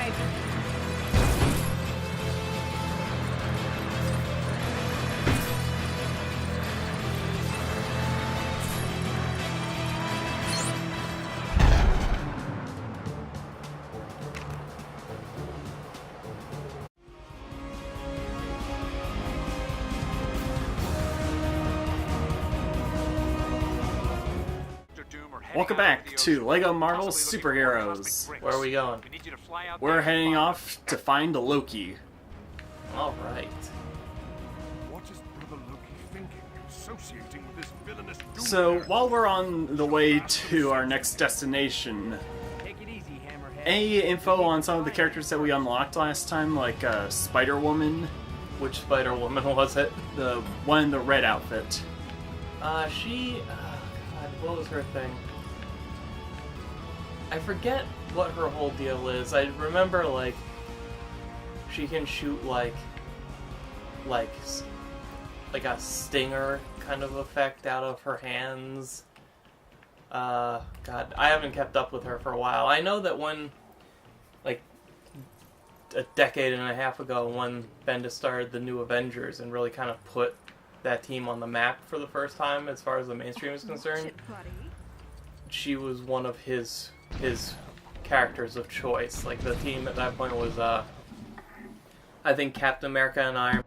Okay. Welcome back to LEGO Marvel Superheroes. Where are we going? We're heading off to find Loki. Alright. What is Brother Loki thinking, associating with this villainous doom So, bearer? while we're on the way to our next destination, Take it easy, Hammerhead. any info on some of the characters that we unlocked last time, like Spider-Woman, Which Spider-Woman was it? the one in the red outfit? God, what was her thing? I forget what her whole deal is. I remember, like, she can shoot, like a stinger kind of effect out of her hands. God, I haven't kept up with her for a while. I know that when, like, a decade and a half ago, when Bendis started the New Avengers and really kind of put that team on the map for the first time as far as the mainstream is concerned, she was one of his characters of choice. Like, the team at that point was, I think Captain America and Iron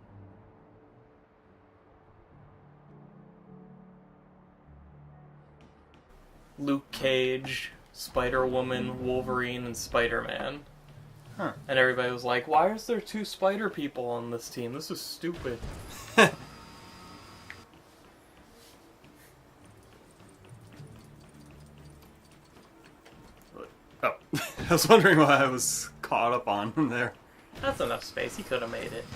Luke Cage, Spider-Woman, Wolverine, and Spider-Man. Huh. And everybody was like, why is there 2 spider people on this team? This is stupid. Oh, I was wondering why I was caught up on there. That's enough space. He could have made it.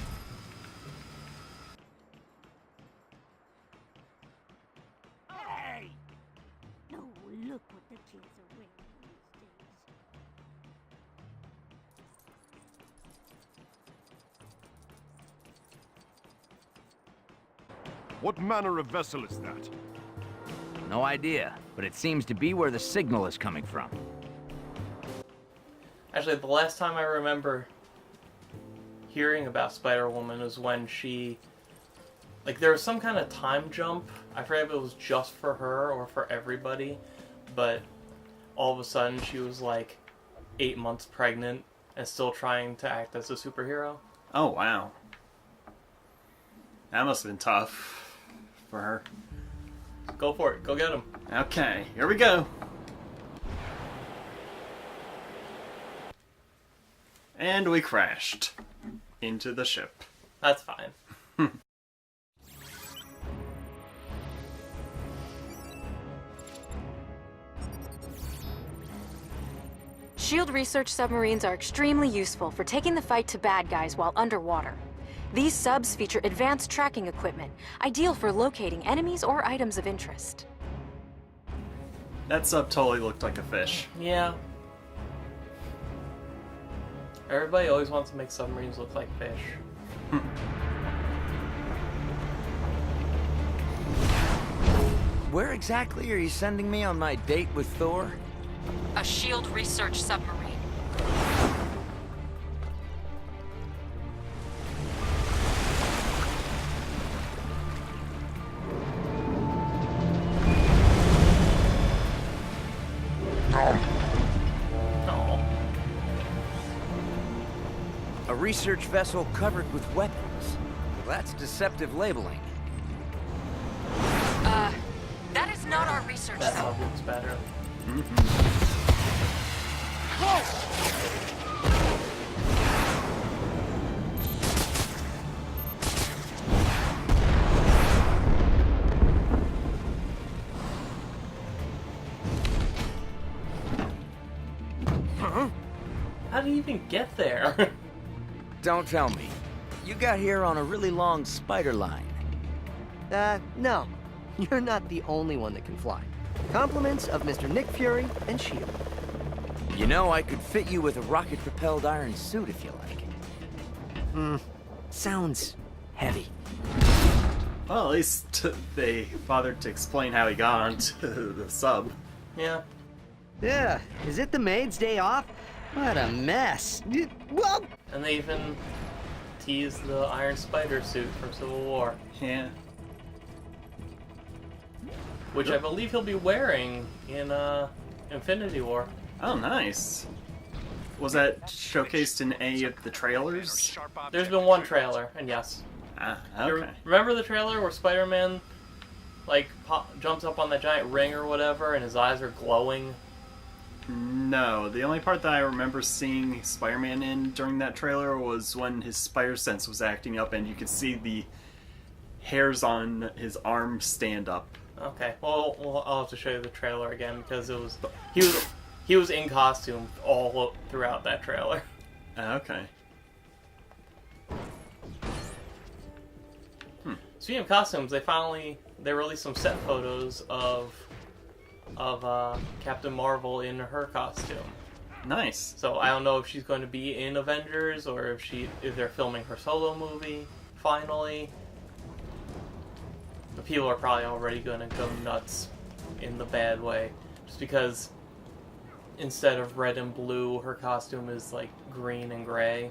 Hey! No, look what the kids are wearing these days. What manner of vessel is that? No idea, but it seems to be where the signal is coming from. Actually, the last time I remember hearing about Spider-Woman is when she... Like, there was some kind of time jump. I forget if it was just for her or for everybody, but all of a sudden she was, like, 8 months pregnant and still trying to act as a superhero. Oh, wow. That must have been tough for her. Go for it. Go get him. Okay, here we go. And we crashed into the ship. That's fine. S.H.I.E.L.D. research submarines are extremely useful for taking the fight to bad guys while underwater. These subs feature advanced tracking equipment, ideal for locating enemies or items of interest. That sub totally looked like a fish. Yeah. Everybody always wants to make submarines look like fish. Where exactly are you sending me on my date with Thor? A S.H.I.E.L.D. research submarine. Oh. A research vessel covered with weapons. Well, that's deceptive labeling. That is not our research That sub. sub looks better. How did he even get there? Don't tell me. You got here on a really long spider line. No. You're not the only one that can fly. Compliments of Mr. Nick Fury and S.H.I.E.L.D. You know, I could fit you with a rocket-propelled iron suit if you like. Sounds heavy. Well, at least they bothered to explain how he got onto the sub. Yeah. Yeah, is it the maid's day off? What a mess. Well, And they even teased the Iron Spider suit from Civil War, Yeah. which I believe he'll be wearing in Infinity War. Oh, nice. Was that showcased in any of the trailers? There's been one trailer, and yes. Ah, You okay. remember the trailer where Spider-Man, like, jumps up on that giant ring or whatever, and his eyes are glowing? No, the only part that I remember seeing Spider-Man in during that trailer was when his spider sense was acting up and you could see the hairs on his arm stand up. Okay, well, I'll have to show you the trailer again, because he was in costume all throughout that trailer. Okay. Speaking of costumes, they released some set photos of Captain Marvel in her costume. Nice. So I don't know if she's going to be in Avengers or if they're filming her solo movie finally. But people are probably already going to go nuts in the bad way, just because instead of red and blue, her costume is like green and gray.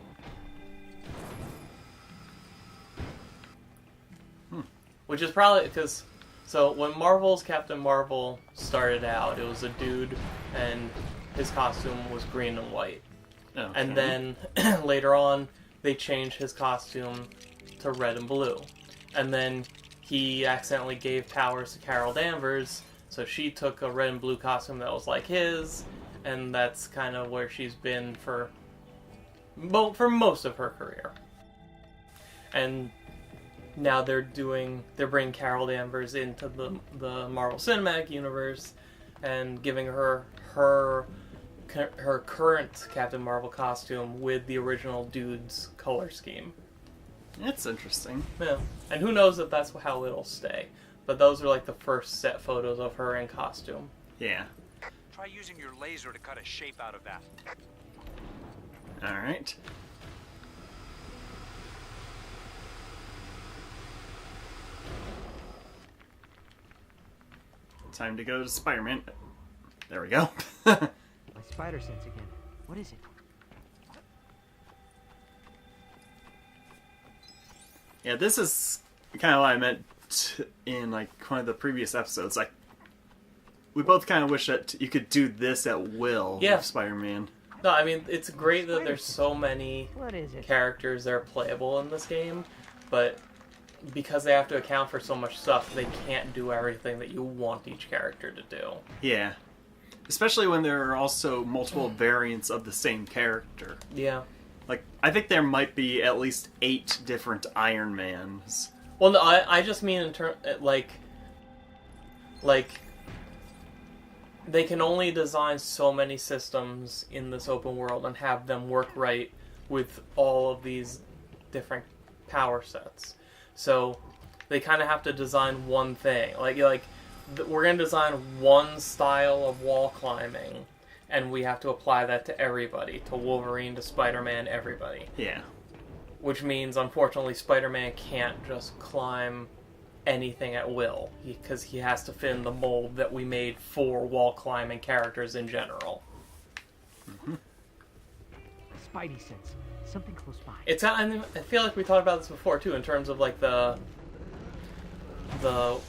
Which is probably because, so when Marvel's Captain Marvel started out, it was a dude and his costume was green and white. Okay. And then later on, they changed his costume to red and blue. And then he accidentally gave powers to Carol Danvers, so she took a red and blue costume that was like his, and that's kind of where she's been for most of her career. And now they're bringing Carol Danvers into the Marvel Cinematic Universe and giving her current Captain Marvel costume with the original dude's color scheme. That's interesting. Yeah, and who knows if that's how it'll stay. But those are like the first set photos of her in costume. Yeah. Try using your laser to cut a shape out of that. Alright. Time to go to Spider-Man. There we go. my spider sense again. What is it? Yeah, this is kind of what I meant in like one of the previous episodes. Like, we both kind of wish that you could do this at will Yeah. with Spider-Man. No, I mean, it's great that there's so many What is it? characters that are playable in this game, but because they have to account for so much stuff, they can't do everything that you want each character to do. Yeah. Especially when there are also multiple variants of the same character. Yeah. Like, I think there might be at least 8 different Iron Mans. Well, no, I just mean in terms, like, they can only design so many systems in this open world and have them work right with all of these different power sets. So they kind of have to design one thing. Like we're going to design one style of wall climbing, and we have to apply that to everybody, to Wolverine, to Spider-Man, everybody. Yeah. Which means, unfortunately, Spider-Man can't just climb anything at will, because he has to fit in the mold that we made for wall climbing characters in general. Mm-hmm. Spidey sense. Something close by. I feel like we talked about this before too, in terms of like the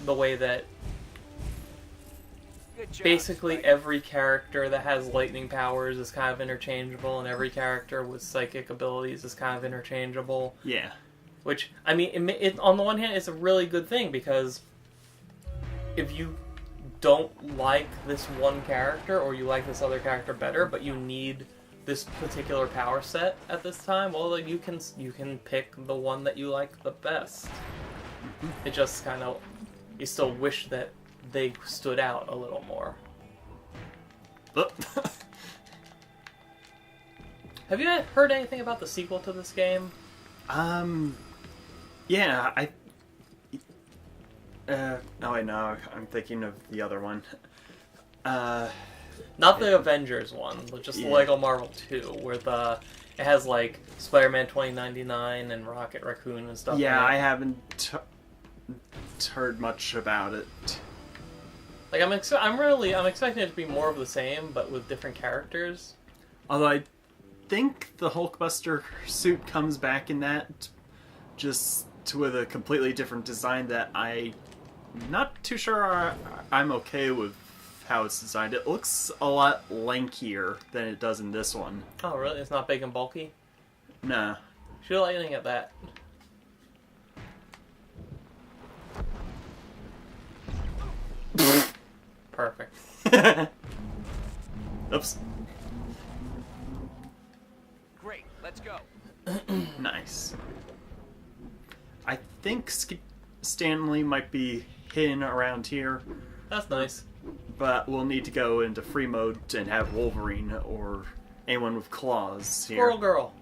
way that Good job, basically Spidey. every character that has lightning powers is kind of interchangeable, and every character with psychic abilities is kind of interchangeable. Yeah. Which, I mean, it on the one hand, it's a really good thing, because if you don't like this one character, or you like this other character better, but you need this particular power set at this time, well, then you can pick the one that you like the best. It just kind of, you still wish that they stood out a little more. Oh. Have you heard anything about the sequel to this game? Yeah, oh wait, no, I'm thinking of the other one. Not the Avengers one, but just Yeah. Lego Marvel 2, where it has like Spider-Man 2099 and Rocket Raccoon and stuff. Yeah, in it. I haven't heard much about it. Like I'm expecting it to be more of the same, but with different characters. Although think the Hulkbuster suit comes back in that, just with a completely different design that I'm not too sure I'm okay with how it's designed. It looks a lot lankier than it does in this one. Oh, really? It's not big and bulky? Nah. Shoot lightning at that. Perfect. Oops. Great, let's go. Nice. I think Stanley might be hidden around here, That's nice. but we'll need to go into free mode and have Wolverine or anyone with claws here. Squirrel Girl.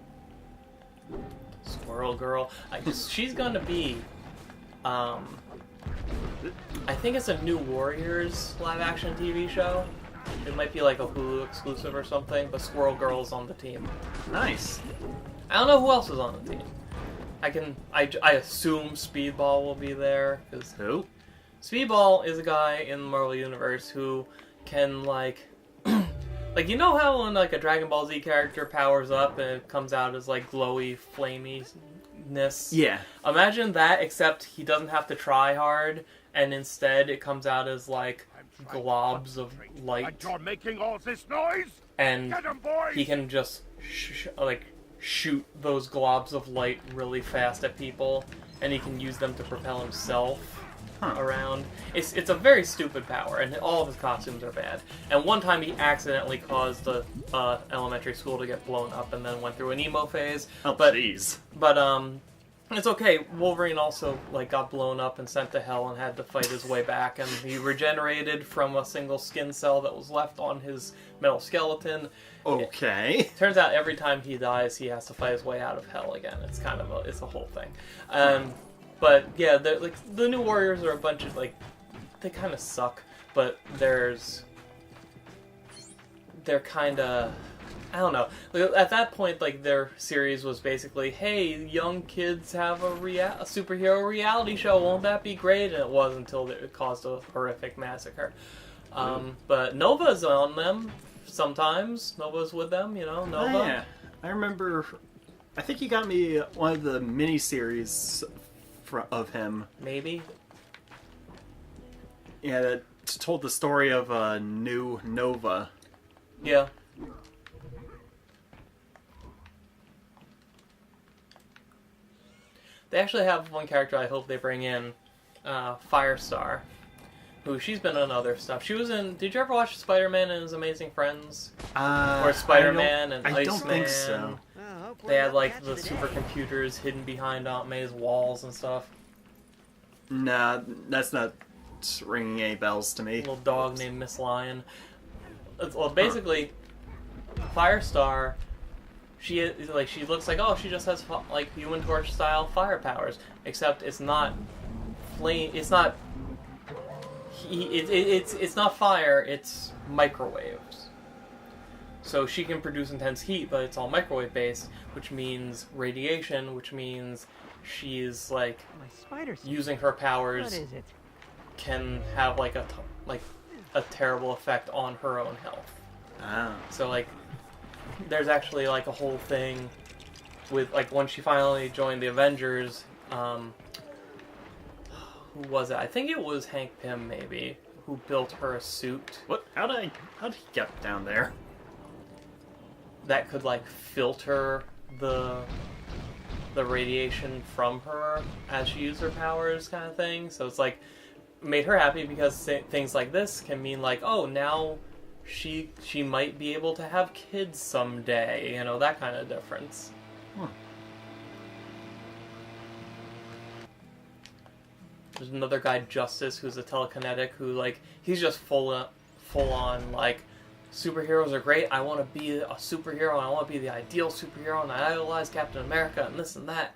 Squirrel Girl. She's gonna be, I think it's a New Warriors live-action TV show. It might be like a Hulu exclusive or something, but Squirrel Girl's on the team. Nice. I don't know who else is on the team. I assume Speedball will be there, because Who? Speedball is a guy in the Marvel Universe who can, like, like, you know how when, like, a Dragon Ball Z character powers up and it comes out as, like, glowy, flaminess? Yeah. Imagine that, except he doesn't have to try hard, and instead it comes out as, like, globs of light. And you're making all this noise? And Get 'em, boys! he can just, shoot those globs of light really fast at people, and he can use them to propel himself around. It's a very stupid power, and all of his costumes are bad. And one time he accidentally caused the elementary school to get blown up, and then went through an emo phase. Oh, but jeez. it's okay. Wolverine also got blown up and sent to hell and had to fight his way back, and he regenerated from a single skin cell that was left on his metal skeleton. Okay. Turns out every time he dies, he has to fight his way out of hell again. It's kind of it's a whole thing. But yeah, the New Warriors are a bunch of they kind of suck, but they're kind of, I don't know. At that point, their series was basically, hey, young kids have a superhero reality show. Won't that be great? And it was until it caused a horrific massacre. But Nova's on them sometimes. Nova's with them, Nova. Oh, yeah. I remember, I think you got me one of the miniseries of him. Maybe. Yeah, that told the story of a new Nova. Yeah. They actually have one character I hope they bring in, Firestar, who she's been in other stuff. She was in. Did you ever watch Spider-Man and His Amazing Friends? Or Spider-Man and Iceman? I don't think so. They had the supercomputers hidden behind Aunt May's walls and stuff. Nah, that's not ringing any bells to me. A little dog named Miss Lion. Well, basically, Firestar. She looks like, she just has Human Torch style fire powers, except it's not flame. It's not. It's not fire. It's microwaves. So she can produce intense heat, but it's all microwave based, which means radiation, which means she's My spider using her powers What is it? can have a terrible effect on her own health. Ah. So there's actually a whole thing with when she finally joined the Avengers. Who was it? I think it was Hank Pym, maybe, who built her a suit. What? How did he get down there? That could filter the radiation from her as she used her powers, kind of thing. So it's made her happy because things like this can mean now she might be able to have kids someday, that kind of difference. There's another guy, Justice, who's a telekinetic, who he's just full on superheroes are great. I want to be a superhero, and I want to be the ideal superhero, and I idolize Captain America, and this and that.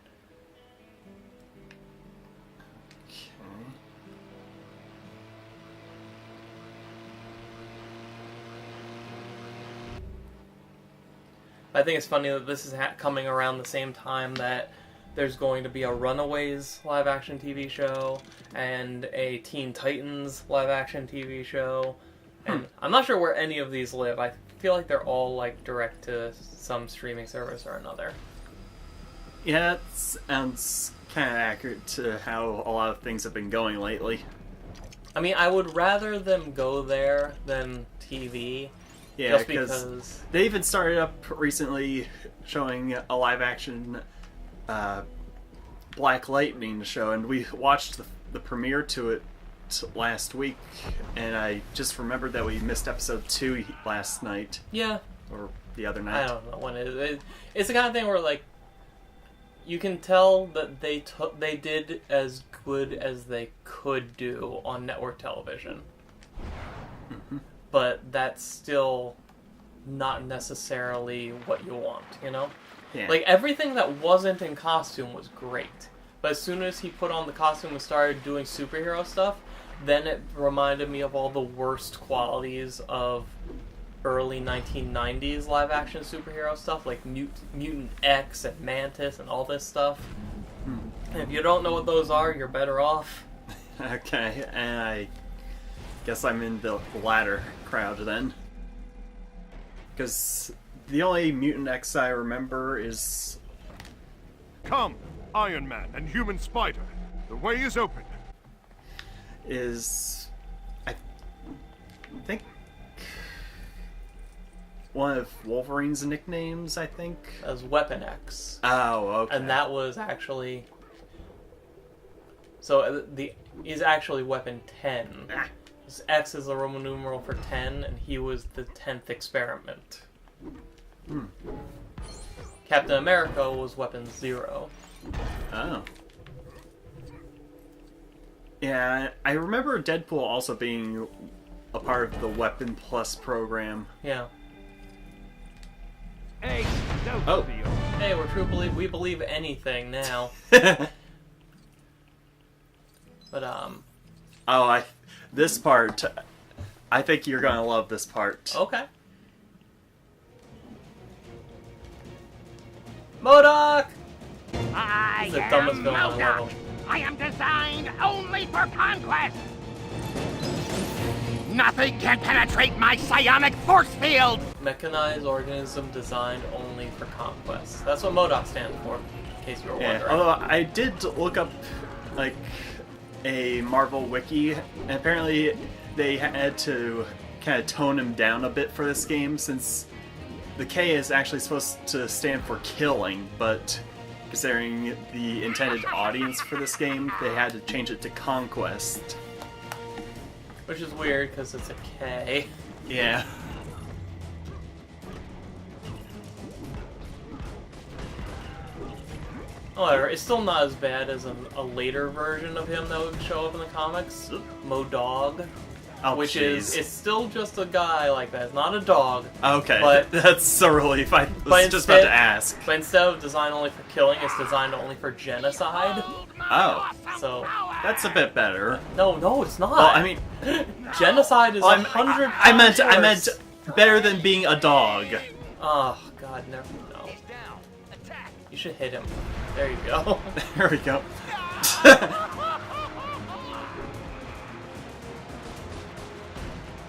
I think it's funny that this is coming around the same time that there's going to be a Runaways live-action TV show and a Teen Titans live-action TV show. And I'm not sure where any of these live. I feel like they're all like direct to some streaming service or another. Yeah, that sounds kind of accurate to how a lot of things have been going lately. I mean, I would rather them go there than TV. Yeah, just because they even started up recently showing a live-action Black Lightning show, and we watched the premiere to it last week, and I just remembered that we missed episode 2 last night. Yeah. Or the other night. I don't know when it's the kind of thing where, like, you can tell that they did as good as they could do on network television. Mm-hmm. But that's still not necessarily what you want, you know? Yeah. Like, everything that wasn't in costume was great. But as soon as he put on the costume and started doing superhero stuff, then it reminded me of all the worst qualities of early 1990s live-action superhero stuff, like Mutant X and Mantis and all this stuff. And if you don't know what those are, you're better off. Okay, and I guess I'm in the latter crowd then. Because the only Mutant X I remember is... Come, Iron Man and Human Spider. The way is open. I think one of Wolverine's nicknames, I think. As Weapon X. Oh, okay. And that was actually... So, he's actually Weapon 10. X is the Roman numeral for 10, and he was the 10th experiment. Captain America was Weapon 0. Oh. Yeah, I remember Deadpool also being a part of the Weapon Plus program. Yeah. Hey, no Oh. deal. Hey, we believe anything now. But, this part, I think you're gonna love this part. okay. MODOK! I He's the dumbest am villain in the MODOK. world. I am designed only for conquest. Nothing can penetrate my psionic force field. Mechanized organism designed only for conquest. That's what MODOK stands for, in case you were Yeah, wondering. although I did look up, like, a Marvel wiki, and apparently they had to kind of tone him down a bit for this game, since the K is actually supposed to stand for killing, but considering the intended audience for this game, they had to change it to conquest. Which is weird, because it's a K. Yeah. However, it's still not as bad as a later version of him that would show up in the comics, MODOG. Oh, Which jeez. it's still just a guy like that. It's not a dog. Okay, but- that's a relief. I was just about to ask. But instead of designed only for killing, it's designed only for genocide. Oh, So, that's a bit better. no, it's not. Well, I mean, genocide is well, 100 I meant times worse. better than being a dog. Oh, God, never. No. You should hit him. There you go. There we go.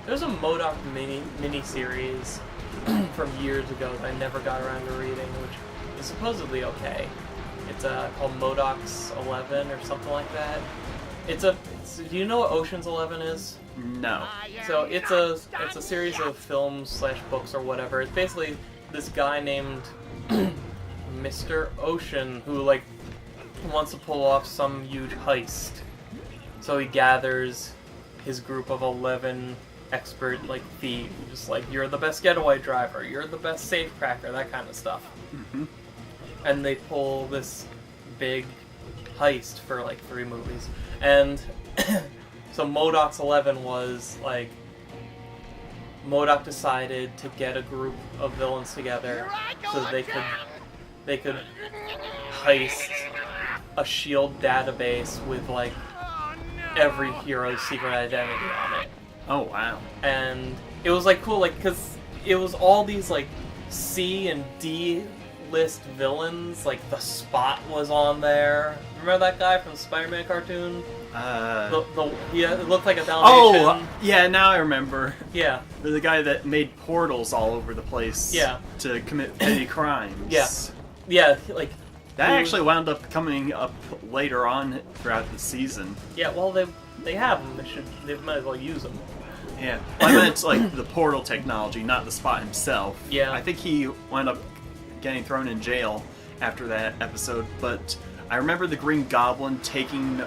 There's a MODOK mini series from years ago that I never got around to reading, which is supposedly okay. It's called MODOK's 11 or something like that. Do you know what Ocean's 11 is? No. So it's a series of films / books or whatever. It's basically this guy named Mr. Ocean who like wants to pull off some huge heist. So he gathers his group of 11 expert like thieves, just like you're the best getaway driver, you're the best safe cracker, that kind of stuff. Mm-hmm. And they pull this big heist for like 3 movies. And so MODOK's 11 was like MODOK decided to get a group of villains together so that they could heist a S.H.I.E.L.D. database with like every hero's secret identity on it. Oh, wow. And it was like cool, like, because it was all these like C and D A-list villains, like the Spot was on there. Remember that guy from the Spider-Man cartoon? It looked like a Dalmatian. Oh, yeah, now I remember. Yeah. The guy that made portals all over the place. Yeah. To commit petty crimes. Yeah. Yeah, like... That actually wound up coming up later on throughout the season. Yeah, well, they have them. They might as well use them. Yeah. I meant, like, the portal technology, not the Spot himself. Yeah. I think he wound up getting thrown in jail after that episode, but I remember the Green Goblin taking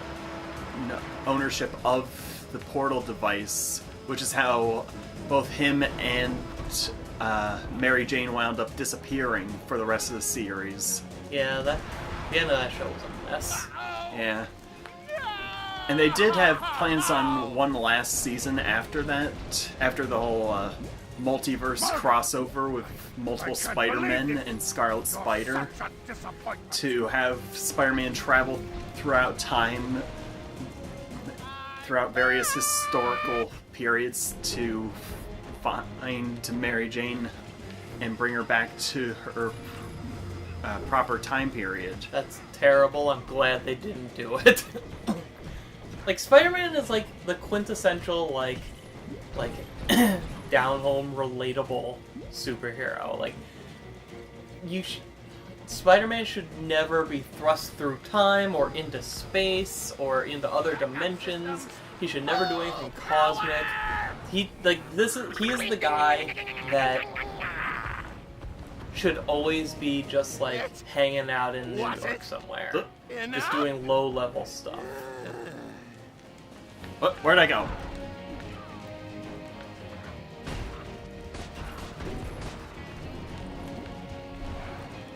ownership of the portal device, which is how both him and Mary Jane wound up disappearing for the rest of the series. Yeah, the end of that show was a mess. Yeah. And they did have plans on one last season after that, after the whole multiverse crossover with multiple Spider-Men and Scarlet Spider, to have Spider-Man travel throughout time, throughout various historical periods to find Mary Jane and bring her back to her proper time period. That's terrible. I'm glad they didn't do it. Like, Spider-Man is like the quintessential like down-home relatable superhero. Like, Spider-Man should never be thrust through time or into space or into other dimensions. He should never do anything cosmic. He is the guy that should always be just like hanging out in New York somewhere, just doing low-level stuff. Where'd I go?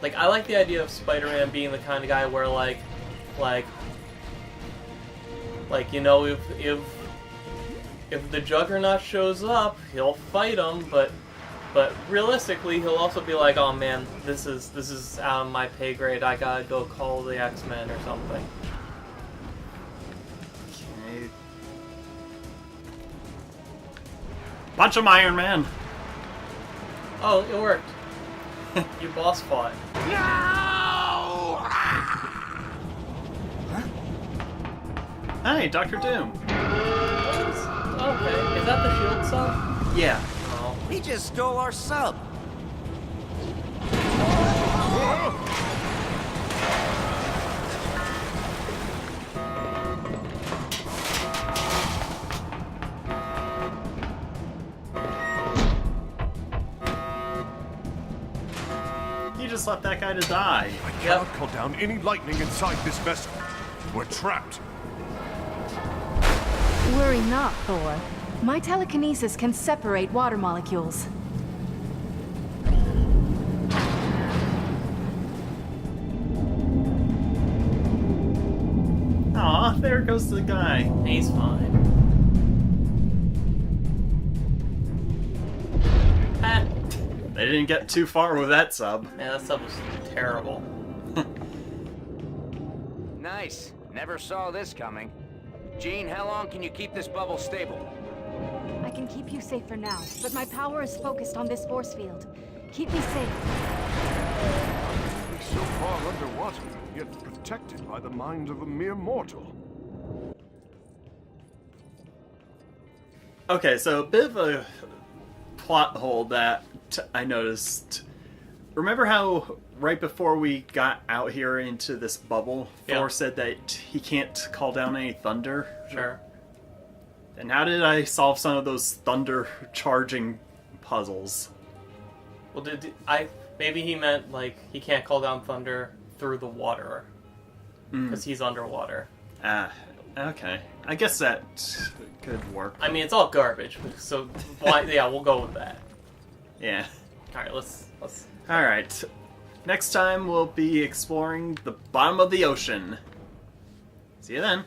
Like, I like the idea of Spider-Man being the kind of guy where like, you know, if the Juggernaut shows up, he'll fight him, but realistically, he'll also be like, oh man, this is out of my pay grade. I gotta go call the X-Men or something. Okay. Bunch of Iron Man. Oh, it worked. You boss fought. Hey, Dr. Doom. Okay, is that the S.H.I.E.L.D. sub? Yeah. Oh. He just stole our sub. You just left that guy to die. I cannot call down any lightning inside this vessel. We're trapped. Worry not, Thor. My telekinesis can separate water molecules. Aw, there goes the guy. He's fine. Ah. They didn't get too far with that sub. Man, that sub was terrible. Nice. Never saw this coming. Jean, how long can you keep this bubble stable? I can keep you safe for now, but my power is focused on this force field. Keep me safe. We're so far underwater, yet protected by the mind of a mere mortal. Okay, so a bit of a plot hole that I noticed. Remember how right before we got out here into this bubble, Thor said that he can't call down any thunder? Sure. And how did I solve some of those thunder charging puzzles? Well, maybe he meant like he can't call down thunder through the water because he's underwater. Ah, okay. I guess that could work. I mean, it's all garbage, so why? Yeah, we'll go with that. Yeah. All right, let's. All right. Next time we'll be exploring the bottom of the ocean. See you then.